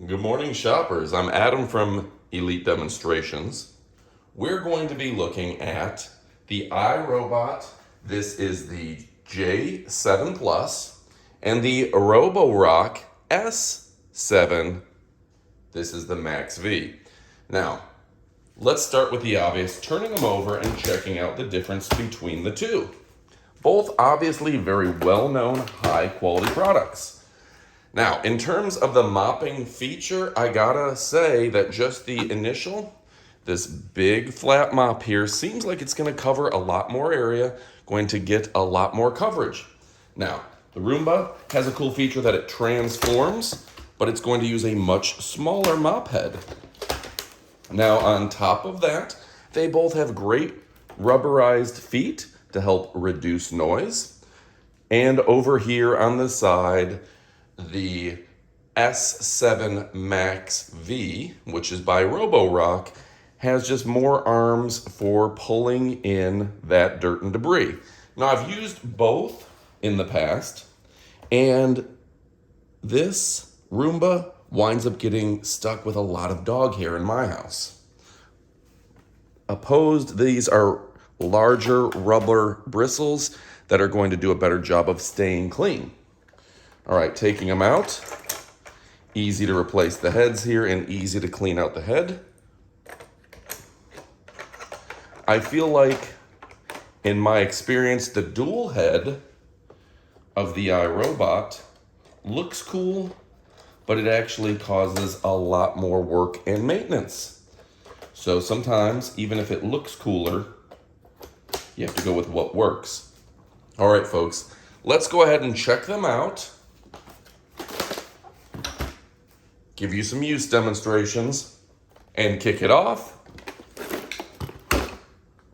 Good morning, shoppers. I'm Adam from Elite Demonstrations. We're going to be looking at the iRobot. This is the J7 Plus and the Roborock S7. This is the Max V. Now, let's start with the obvious, turning them over and checking out the difference between the two. Both obviously very well-known, high-quality products. Now, in terms of the mopping feature, I gotta say that just the initial, this big flat mop here seems like it's gonna cover a lot more area, going to get a lot more coverage. Now, the Roomba has a cool feature that it transforms, but it's going to use a much smaller mop head. Now, on top of that, they both have great rubberized feet to help reduce noise. And over here on the side, the S7 Max V, which is by Roborock, has just more arms for pulling in that dirt and debris. Now, I've used both in the past, and this Roomba winds up getting stuck with a lot of dog hair in my house. Opposed, these are larger rubber bristles that are going to do a better job of staying clean. All right, taking them out. Easy to replace the heads here and easy to clean out the head. I feel like, in my experience, the dual head of the iRobot looks cool, but it actually causes a lot more work and maintenance. So sometimes, even if it looks cooler, you have to go with what works. All right, folks, let's go ahead and check them out. Give you some use demonstrations, and kick it off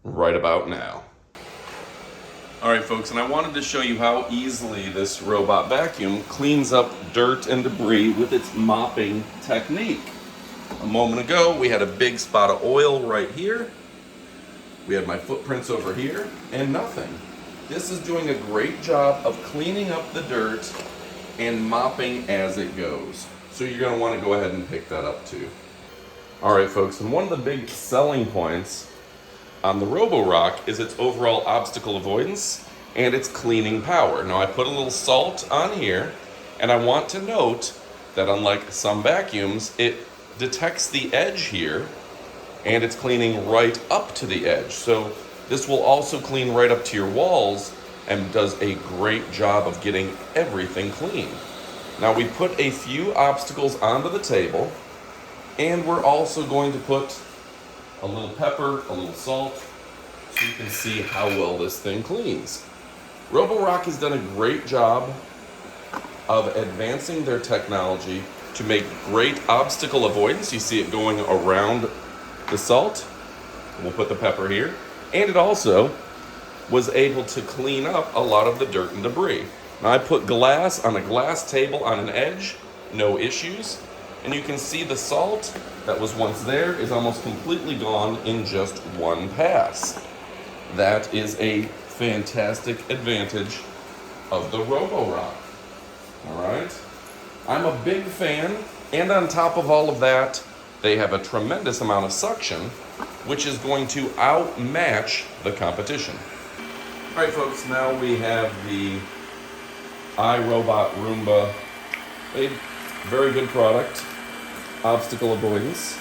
right about now. All right, folks, and I wanted to show you how easily this robot vacuum cleans up dirt and debris with its mopping technique. A moment ago, we had a big spot of oil right here. We had my footprints over here, and nothing. This is doing a great job of cleaning up the dirt and mopping as it goes. So you're going to want to go ahead and pick that up too. All right, folks, and one of the big selling points on the Roborock is its overall obstacle avoidance and its cleaning power. Now, I put a little salt on here, and I want to note that unlike some vacuums, it detects the edge here, and it's cleaning right up to the edge. So this will also clean right up to your walls and does a great job of getting everything clean. Now, we put a few obstacles onto the table, and we're also going to put a little pepper, a little salt, so you can see how well this thing cleans. Roborock has done a great job of advancing their technology to make great obstacle avoidance. You see it going around the salt. We'll put the pepper here. And it also was able to clean up a lot of the dirt and debris. Now, I put glass on a glass table on an edge, no issues. And you can see the salt that was once there is almost completely gone in just one pass. That is a fantastic advantage of the Roborock. All right? I'm a big fan, and on top of all of that, they have a tremendous amount of suction, which is going to outmatch the competition. All right, folks, now we have the iRobot Roomba, a very good product, obstacle avoidance,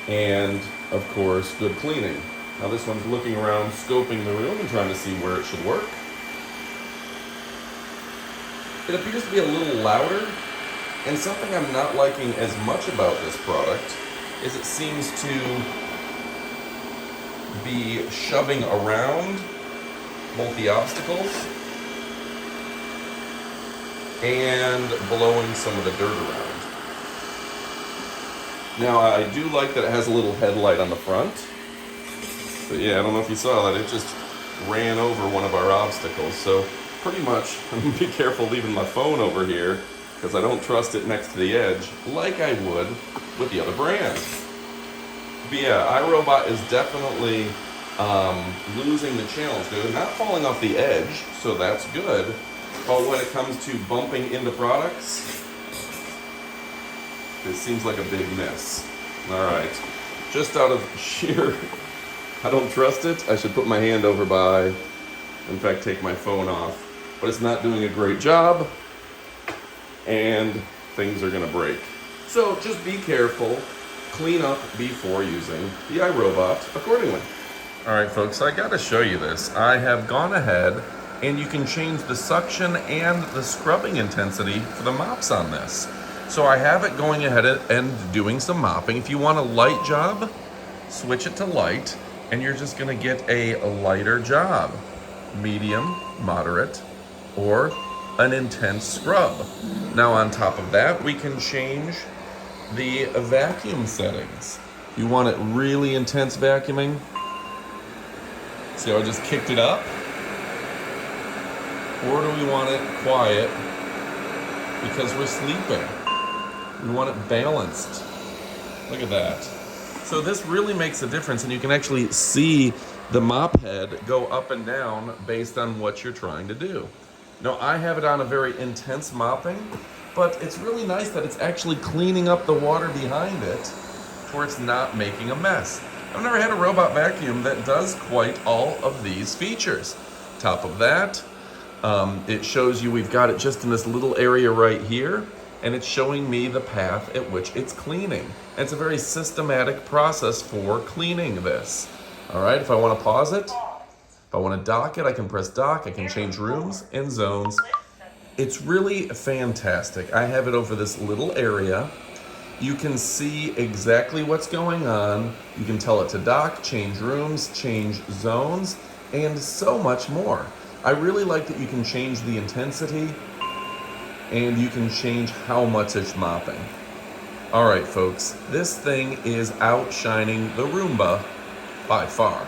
and of course, good cleaning. Now this one's looking around, scoping the room and trying to see where it should work. It appears to be a little louder, and something I'm not liking as much about this product is it seems to be shoving around both the obstacles and blowing some of the dirt around. Now, I do like that it has a little headlight on the front. But yeah, I don't know if you saw that, it just ran over one of our obstacles. So pretty much, I'm gonna be careful leaving my phone over here because I don't trust it next to the edge like I would with the other brand. But yeah, iRobot is definitely losing the challenge. They're not falling off the edge, so that's good. But when it comes to bumping into products, it seems like a big miss. All right, just out of sheer, I don't trust it, I should put my hand over by, in fact, take my phone off. But it's not doing a great job, and things are gonna break. So just be careful, clean up before using the iRobot accordingly. All right, folks, I gotta show you this. I have gone ahead and you can change the suction and the scrubbing intensity for the mops on this. So I have it going ahead and doing some mopping. If you want a light job, switch it to light, and you're just gonna get a lighter job. Medium, moderate, or an intense scrub. Now on top of that, we can change the vacuum settings. You want it really intense vacuuming? See how I just kicked it up? Or do we want it quiet because we're sleeping? We want it balanced. Look at that. So this really makes a difference, and you can actually see the mop head go up and down based on what you're trying to do. Now I have it on a very intense mopping, but it's really nice that it's actually cleaning up the water behind it where it's not making a mess. I've never had a robot vacuum that does quite all of these features. Top of that, it shows you we've got it just in this little area right here, and it's showing me the path at which it's cleaning. And it's a very systematic process for cleaning this. All right, if I want to pause it, if I want to dock it, I can press dock, I can change rooms and zones. It's really fantastic. I have it over this little area. You can see exactly what's going on. You can tell it to dock, change rooms, change zones, and so much more. I really like that you can change the intensity and you can change how much it's mopping. All right, folks, this thing is outshining the Roomba by far.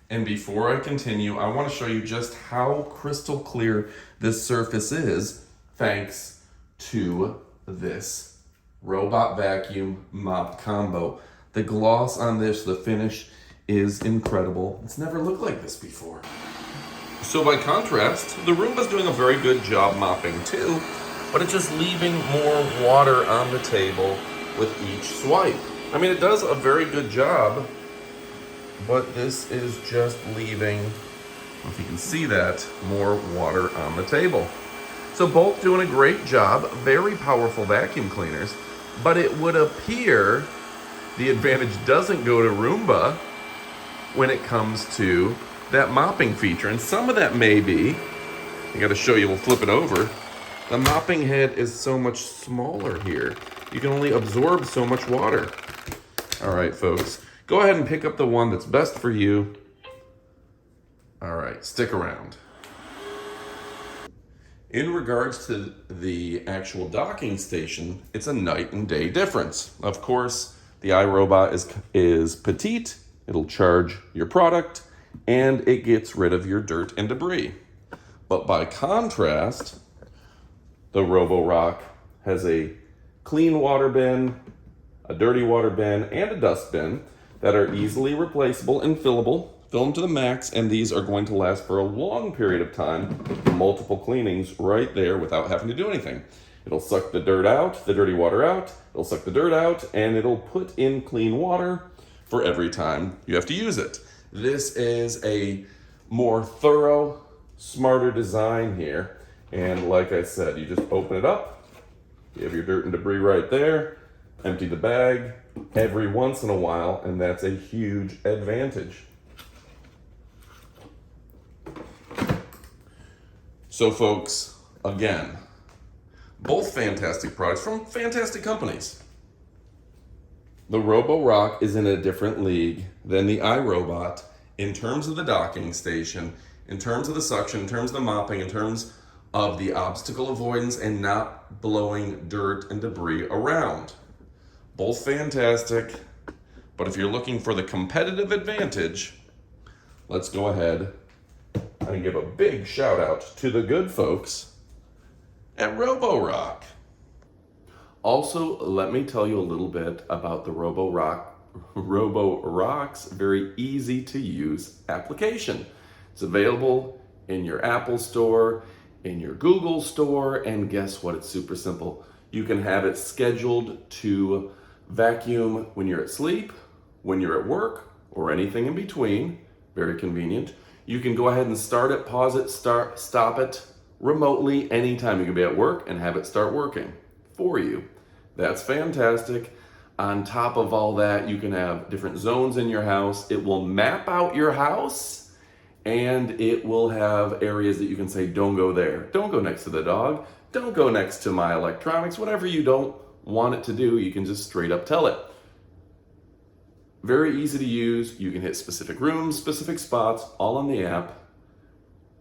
And before I continue, I want to show you just how crystal clear this surface is thanks to this robot vacuum mop combo. The gloss on this, the finish is incredible. It's never looked like this before. So by contrast, the Roomba's doing a very good job mopping too, but it's just leaving more water on the table with each swipe. I mean, it does a very good job, but this is just leaving, if you can see that, more water on the table. So both doing a great job, very powerful vacuum cleaners, but it would appear the advantage doesn't go to Roomba when it comes to that mopping feature. And some of that may be, I gotta show you, we'll flip it over. The mopping head is so much smaller here. You can only absorb so much water. All right, folks, go ahead and pick up the one that's best for you. All right, stick around. In regards to the actual docking station, it's a night and day difference. Of course, the iRobot is petite, it'll charge your product, and it gets rid of your dirt and debris. But by contrast, the Roborock has a clean water bin, a dirty water bin, and a dust bin that are easily replaceable and fillable. Fill them to the max, and these are going to last for a long period of time, multiple cleanings right there without having to do anything. It'll suck the dirt out, the dirty water out, it'll suck the dirt out, and it'll put in clean water for every time you have to use it. This is a more thorough, smarter design here. And like I said, you just open it up, you have your dirt and debris right there, empty the bag every once in a while, and that's a huge advantage. So folks, again, both fantastic products from fantastic companies. The Roborock is in a different league than the iRobot in terms of the docking station, in terms of the suction, in terms of the mopping, in terms of the obstacle avoidance and not blowing dirt and debris around. Both fantastic, but if you're looking for the competitive advantage, let's go ahead and give a big shout out to the good folks at Roborock. Also, let me tell you a little bit about the Roborock's very easy to use application. It's available in your Apple Store, in your Google store, and guess what? It's super simple. You can have it scheduled to vacuum when you're at sleep, when you're at work, or anything in between. Very convenient. You can go ahead and start it, pause it, stop it remotely anytime. You can be at work and have it start working for you. That's fantastic. On top of all that, you can have different zones in your house. It will map out your house, and it will have areas that you can say, don't go there. Don't go next to the dog. Don't go next to my electronics. Whatever you don't want it to do, you can just straight up tell it. Very easy to use. You can hit specific rooms, specific spots, all on the app.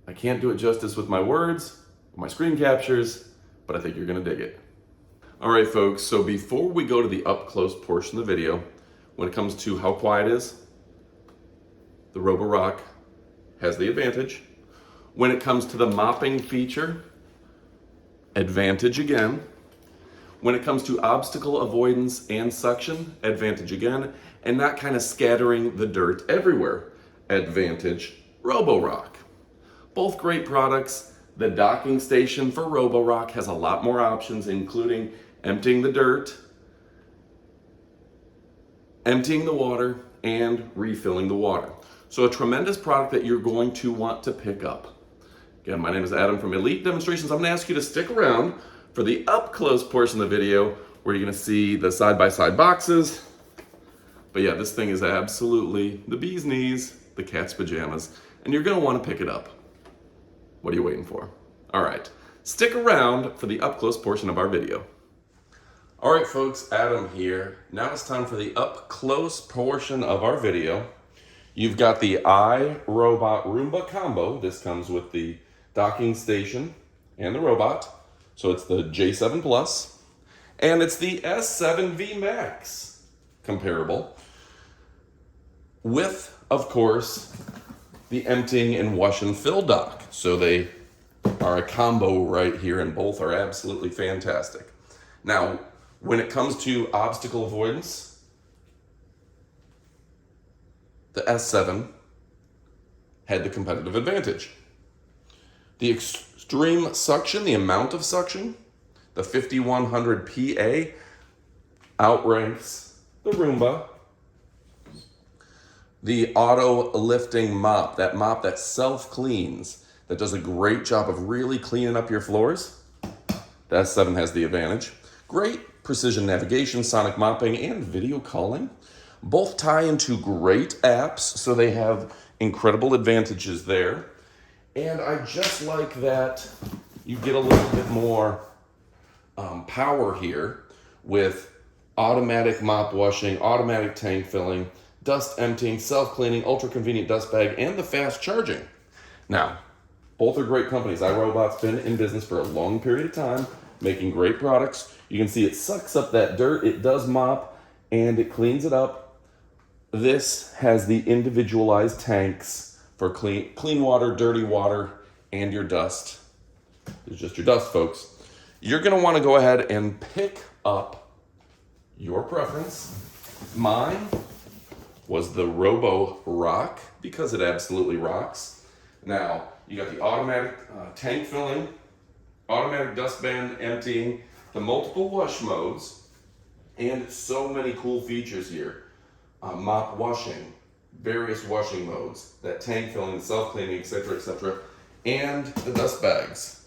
I can't do it justice with my words, my screen captures, but I think you're gonna dig it. All right, folks, so before we go to the up close portion of the video, when it comes to how quiet it is, the Roborock has the advantage. When it comes to the mopping feature, advantage again. When it comes to obstacle avoidance and suction, advantage again. And not kind of scattering the dirt everywhere, advantage Roborock. Both great products. The docking station for Roborock has a lot more options, including emptying the dirt, emptying the water, and refilling the water. So a tremendous product that you're going to want to pick up. Again, my name is Adam from Elite Demonstrations. I'm gonna ask you to stick around for the up close portion of the video where you're gonna see the side-by-side boxes. But yeah, this thing is absolutely the bee's knees, the cat's pajamas, and you're gonna wanna pick it up. What are you waiting for? All right, stick around for the up close portion of our video. All right, folks, Adam here. Now it's time for the up close portion of our video. You've got the iRobot Roomba combo. This comes with the docking station and the robot. So it's the J7 Plus, and it's the S7V Max comparable with, of course, the emptying and wash and fill dock. So they are a combo right here, and both are absolutely fantastic. Now, when it comes to obstacle avoidance, the S7 had the competitive advantage. The extreme suction, the amount of suction, the 5100 PA outranks the Roomba. The auto lifting mop that self-cleans, that does a great job of really cleaning up your floors, the S7 has the advantage. Great precision navigation, sonic mopping, and video calling. Both tie into great apps, so they have incredible advantages there. And I just like that you get a little bit more power here with automatic mop washing, automatic tank filling, dust emptying, self-cleaning, ultra-convenient dust bag, and the fast charging. Now, both are great companies. iRobot's been in business for a long period of time, making great products. You can see it sucks up that dirt, it does mop, and it cleans it up. This has the individualized tanks for clean water, dirty water, and your dust. It's just your dust, folks. You're gonna wanna go ahead and pick up your preference. Mine was the Roborock because it absolutely rocks. Now, you got the automatic tank filling, automatic dustpan emptying, the multiple wash modes, and so many cool features here. Mop washing, various washing modes, that tank filling, self-cleaning, etc., and the dust bags.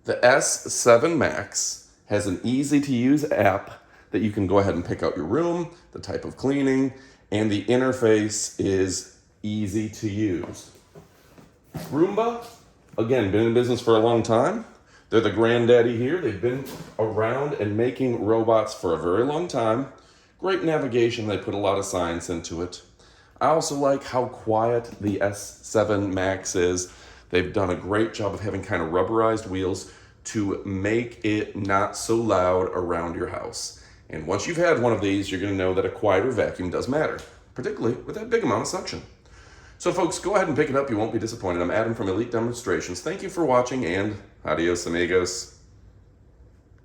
The S7 Max has an easy-to-use app that you can go ahead and pick out your room, the type of cleaning, and the interface is easy to use. Roomba, again, been in business for a long time. They're the granddaddy here. They've been around and making robots for a very long time. Great navigation, they put a lot of science into it. I also like how quiet the S7 Max is. They've done a great job of having kind of rubberized wheels to make it not so loud around your house. And once you've had one of these, you're gonna know that a quieter vacuum does matter, particularly with that big amount of suction. So folks, go ahead and pick it up. You won't be disappointed. I'm Adam from Elite Demonstrations. Thank you for watching, and adios amigos.